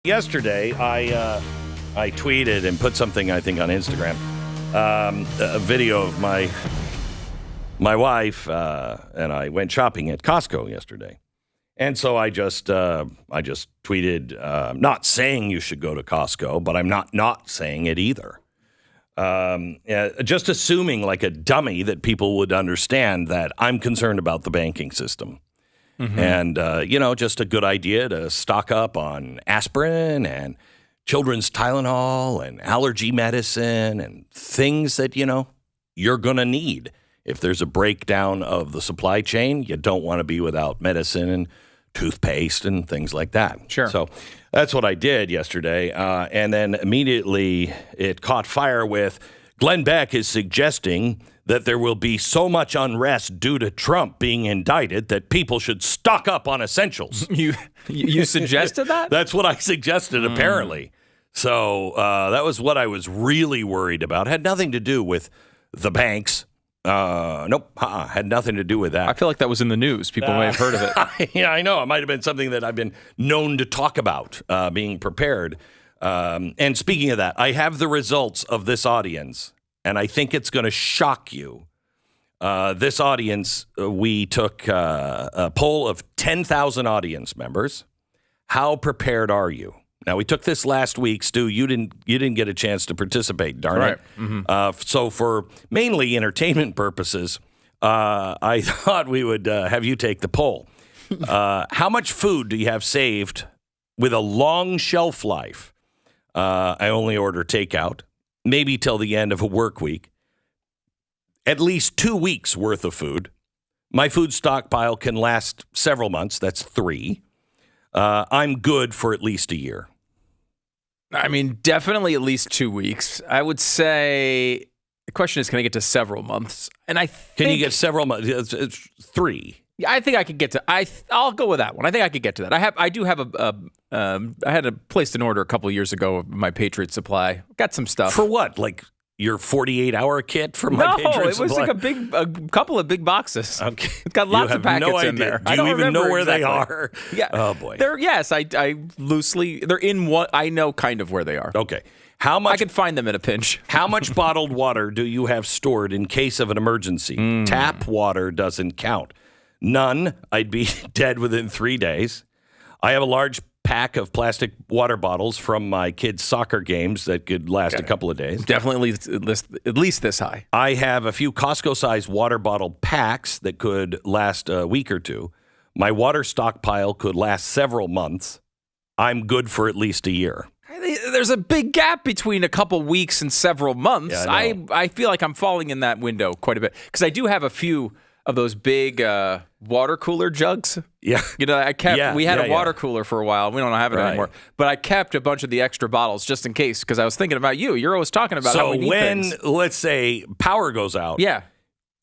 Yesterday, I tweeted and put something, I think, on Instagram, a video of my wife and I went shopping at Costco yesterday. And so I just tweeted, not saying you should go to Costco, but I'm not saying it either. Just assuming like a dummy that people would understand that I'm concerned about the banking system. Mm-hmm. And, just a good idea to stock up on aspirin and children's Tylenol and allergy medicine and things that, you're going to need. If there's a breakdown of the supply chain, you don't want to be without medicine and toothpaste and things like that. Sure. So that's what I did yesterday. And then immediately it caught fire with Glenn Beck is suggesting that there will be so much unrest due to Trump being indicted that people should stock up on essentials. You suggested that? That's what I suggested, apparently. So that was what I was really worried about. It had nothing to do with the banks. Nope. Had nothing to do with that. I feel like that was in the news. People may have heard of it. Yeah, I know. It might have been something that I've been known to talk about, being prepared. And speaking of that, I have the results of this audience. And I think it's going to shock you. This audience, we took a poll of 10,000 audience members. How prepared are you? Now, we took this last week, Stu. You didn't get a chance to participate, darn it. Mm-hmm. So for mainly entertainment purposes, I thought we would have you take the poll. How much food do you have saved with a long shelf life? I only order takeout. Maybe till the end of a work week. At least 2 weeks worth of food. My food stockpile can last several months. That's 3. I'm good for at least a year. I mean, definitely at least 2 weeks. I would say the question is, can I get to several months? And I think, can you get several months? It's 3. I think I could get to. I'll go with that one. I think I could get to that. I do have I had placed an order a couple of years ago of my Patriot Supply. Got some stuff. For what? Like your 48-hour kit for my Patriot Supply? No, it was like a couple of big boxes. Okay. It's got lots of packets in there. Do you even know where they are? Yeah. Oh boy. I loosely. They're in what I know kind of where they are. Okay. How much? I could find them in a pinch. How much bottled water do you have stored in case of an emergency? Tap water doesn't count. None. I'd be dead within 3 days. I have a large pack of plastic water bottles from my kids' soccer games that could last a couple of days. Definitely at least this high. I have a few Costco-sized water bottle packs that could last a week or two. My water stockpile could last several months. I'm good for at least a year. There's a big gap between a couple weeks and several months. Yeah, I feel like I'm falling in that window quite a bit because I do have a few of those big water cooler jugs. Yeah. We had a water cooler for a while. We don't have it anymore. But I kept a bunch of the extra bottles just in case because I was thinking about you. You're always talking about how we need things. So when, let's say, power goes out,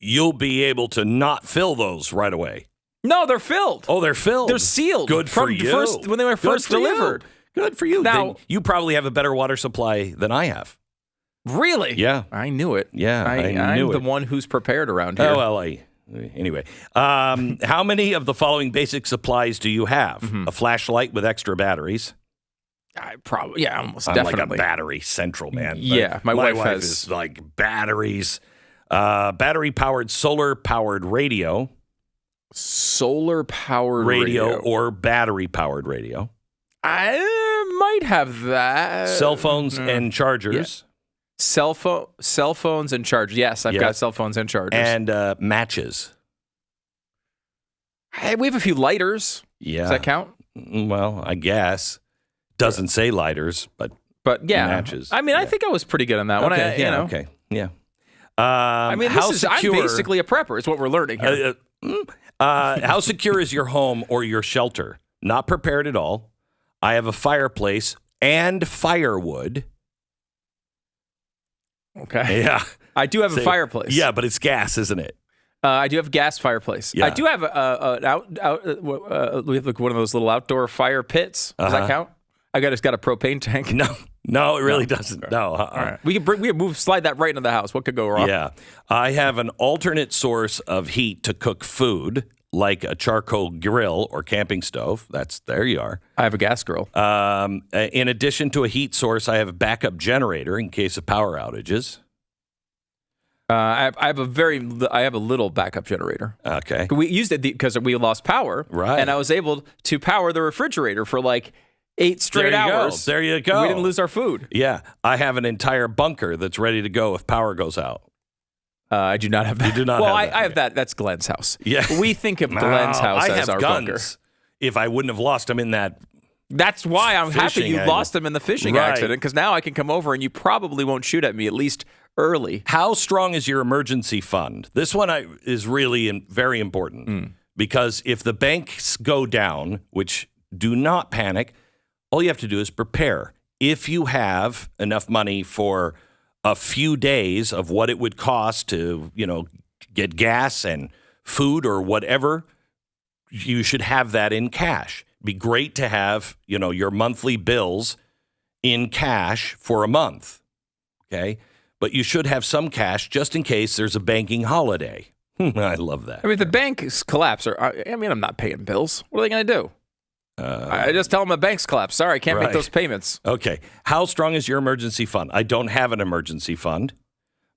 you'll be able to not fill those right away. No, they're filled. Oh, they're filled. They're sealed. Good for you. When they were first delivered. Good for you. Now, then you probally have a better water supply than I have. Really? Yeah. I knew it. Yeah, I'm the one who's prepared around here. Oh, well, anyway, how many of the following basic supplies do you have? A flashlight with extra batteries. Almost I'm definitely. like a battery central, man. Yeah, my wife has is like batteries. Battery-powered, solar-powered radio. Solar-powered radio. Or battery-powered radio. I might have that. Cell phones and chargers. Yeah. Cell phones and chargers. Yes, I've got cell phones and chargers. And matches. Hey, we have a few lighters. Yeah. Does that count? Well, I guess. Doesn't say lighters, but yeah. Matches. I mean, I think I was pretty good on that one. Okay. Yeah. I mean, I'm basically a prepper. Is what we're learning here. How secure is your home or your shelter? Not prepared at all. I have a fireplace and firewood. Okay. Yeah. I do have a fireplace. Yeah, but it's gas, isn't it? I do have a gas fireplace. Yeah. I do have we have like one of those little outdoor fire pits. Does that count? I just got a propane tank. No, it really doesn't. No. All right. We can slide that right into the house. What could go wrong? Yeah. I have an alternate source of heat to cook food. like a charcoal grill or camping stove. There you are. I have a gas grill. In addition to a heat source, I have a backup generator in case of power outages. I have a little backup generator. Okay. We used it because we lost power. Right. And I was able to power the refrigerator for like 8 straight hours. There you go. We didn't lose our food. Yeah. I have an entire bunker that's ready to go if power goes out. I do not have that. You do not well, have that. I have that. That's Glenn's house. Yeah. We think of Glenn's house I as have our guns. bunker. If I wouldn't have lost them in that. That's why I'm happy you Fishing lost them in the fishing accident, because now I can come over and you probably won't shoot at me, at least early. How strong is your emergency fund? This one is really very important because if the banks go down, which do not panic, all you have to do is prepare. If you have enough money for a few days of what it would cost to, get gas and food or whatever, you should have that in cash. Be great to have, your monthly bills in cash for a month. Okay. But you should have some cash just in case there's a banking holiday. I love that. I mean, if the banks collapse, I'm not paying bills. What are they going to do? I just tell them the bank's collapsed. Sorry, I can't make those payments. Okay. How strong is your emergency fund? I don't have an emergency fund.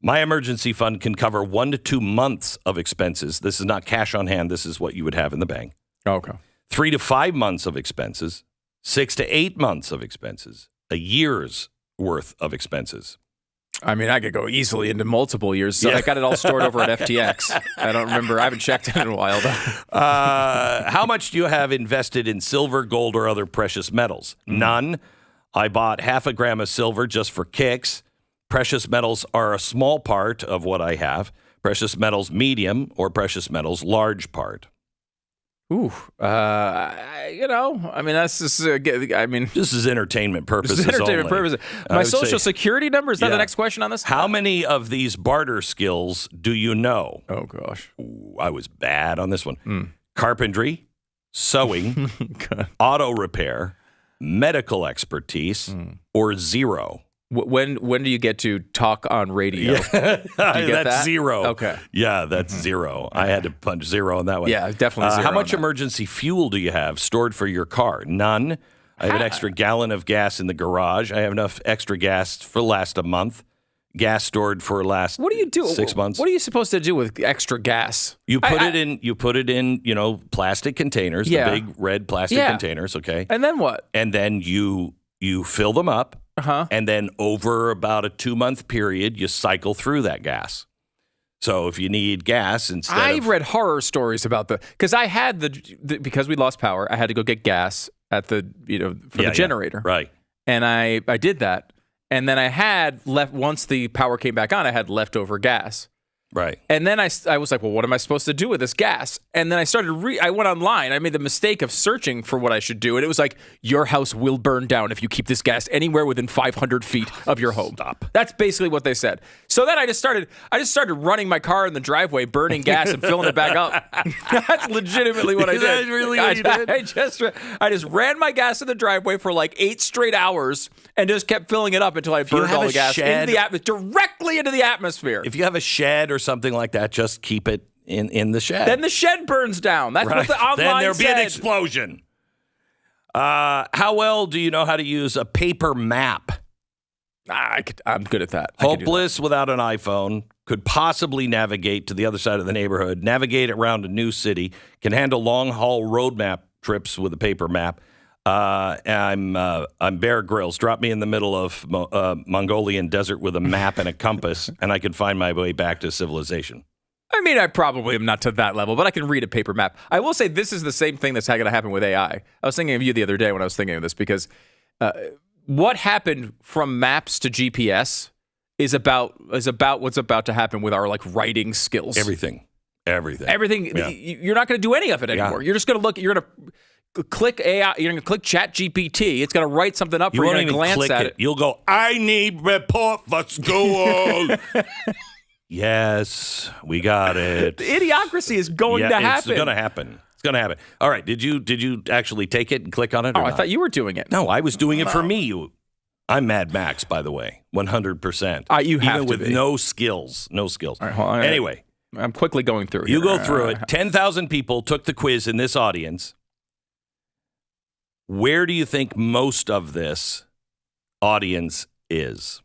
My emergency fund can cover 1 to 2 months of expenses. This is not cash on hand. This is what you would have in the bank. Okay. 3 to 5 months of expenses, 6 to 8 months of expenses, a year's worth of expenses. I mean, I could go easily into multiple years. So I got it all stored over at FTX. I don't remember. I haven't checked it in a while, though. How much do you have invested in silver, gold, or other precious metals? None. I bought 0.5 gram of silver just for kicks. Precious metals are a small part of what I have. Precious metals medium or precious metals large part. Ooh, that's just, this is entertainment purposes only. My social security number, is that the next question on this? How many of these barter skills do you know? Oh, gosh. Ooh, I was bad on this one. Carpentry, sewing, auto repair, medical expertise, or zero. When do you get to talk on radio? Yeah. Do you get that's that? zero. Okay. Yeah, that's zero. I had to punch zero on that one. Yeah, definitely zero. How much emergency fuel do you have stored for your car? None. I have an extra gallon of gas in the garage. I have enough extra gas for last a month. Gas stored for last What do you do? 6 months. What are you supposed to do with extra gas? You put it in, plastic containers, the big red plastic containers, okay? And then what? And then you fill them up. And then over about a 2-month period, you cycle through that gas. So if you need gas I've read horror stories about because I had because we lost power, I had to go get gas at the generator. Right. And I did that. And then I had once the power came back on, I had leftover gas. Right. And then I was like, well, what am I supposed to do with this gas? And then I started I went online. I made the mistake of searching for what I should do. And it was like, your house will burn down if you keep this gas anywhere within 500 feet of your home. Stop. That's basically what they said. So then I just started running my car in the driveway, burning gas and filling it back up. That's legitimately what I did. That's really what you did? I just ran my gas in the driveway for like 8 straight hours and just kept filling it up until I burned all the gas directly into the atmosphere. If you have a shed or something like that, just keep it in the shed. Then the shed burns down. That's what the online Then there'll be an said. explosion. How well do you know how to use a paper map? I'm good at that. Hopeless without an iPhone. Could possibly navigate to the other side of the neighborhood. Navigate around a new city. Can handle long-haul road map trips with a paper map. I'm Bear Grylls. Drop me in the middle of Mongolian desert with a map and a compass, and I can find my way back to civilization. I mean, I probably am not to that level, but I can read a paper map. I will say this is the same thing that's going to happen with AI. I was thinking of you the other day when I was thinking of this, because what happened from maps to GPS is about what's about to happen with our writing skills. Everything. Yeah. You're not going to do any of it anymore. You're just going to look. You're going to click AI. You're going to click Chat GPT. It's going to write something up for you. You're going to glance at it. You'll go, I need report for school. Yes, we got it. The idiocracy is going to happen. It's going to happen. It's going to happen. All right. Did you actually take it and click on it? I thought you were doing it. No, I was doing it for me. I'm Mad Max, by the way, 100%. You have even to with be. no skills. No skills. All right, hold on. Anyway, I'm quickly going through. You here. go through it. 10,000 people took the quiz in this audience. Where do you think most of this audience is?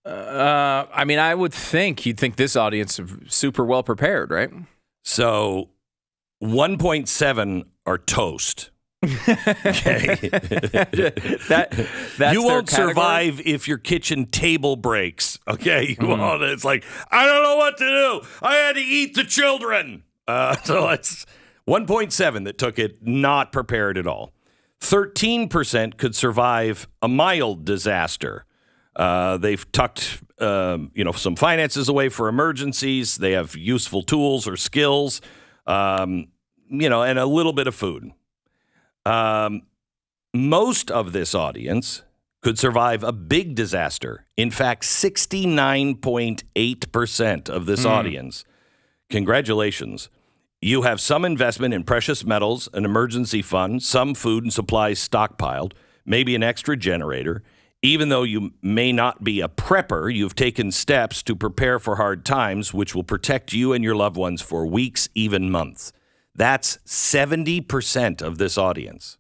I mean, I would think you'd think this audience is super well prepared, right? So 1.7 are toast. Okay. That's you won't their category? survive if your kitchen table breaks. Okay. You won't. It's like, I don't know what to do. I had to eat the children. So it's 1.7 that took it not prepared at all. 13% could survive a mild disaster. They've tucked, some finances away for emergencies. They have useful tools or skills, and a little bit of food. Most of this audience could survive a big disaster. In fact, 69.8% of this audience. Congratulations. You have some investment in precious metals, an emergency fund, some food and supplies stockpiled, maybe an extra generator. Even though you may not be a prepper, you've taken steps to prepare for hard times, which will protect you and your loved ones for weeks, even months. That's 70% of this audience.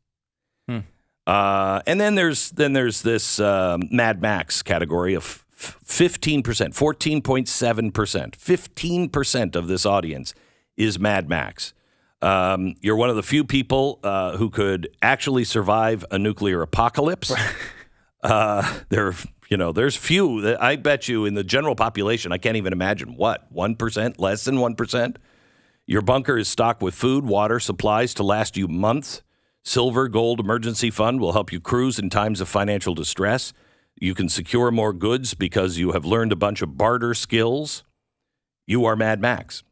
And then there's this Mad Max category of 15%, 14.7%. 15% of this audience is Mad Max. You're one of the few people who could actually survive a nuclear apocalypse. There's few that I bet you in the general population, I can't even imagine 1%, less than 1%. Your bunker is stocked with food, water, supplies to last you months. Silver, gold, emergency fund will help you cruise in times of financial distress. You can secure more goods because you have learned a bunch of barter skills. You are Mad Max.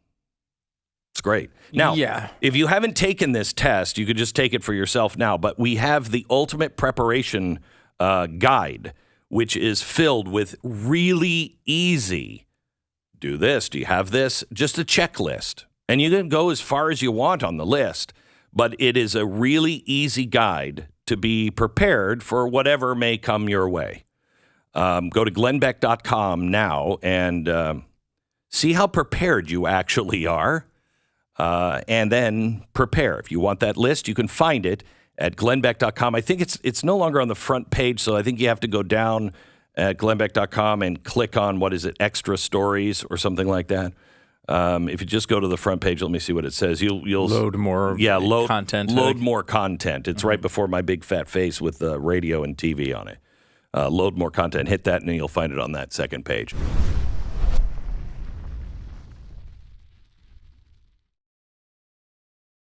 It's great. Now, if you haven't taken this test, you could just take it for yourself now. But we have the ultimate preparation guide, which is filled with really easy. Do this. Do you have this? Just a checklist. And you can go as far as you want on the list. But it is a really easy guide to be prepared for whatever may come your way. Go to glennbeck.com now and see how prepared you actually are. And then prepare. If you want that list, you can find it at glennbeck.com. I think it's no longer on the front page, so I think you have to go down at glennbeck.com and click on, extra stories or something like that. If you just go to the front page, let me see what it says. You'll load more content. Load more content. It's right before my big fat face with the radio and TV on it. Load more content. Hit that, and then you'll find it on that second page.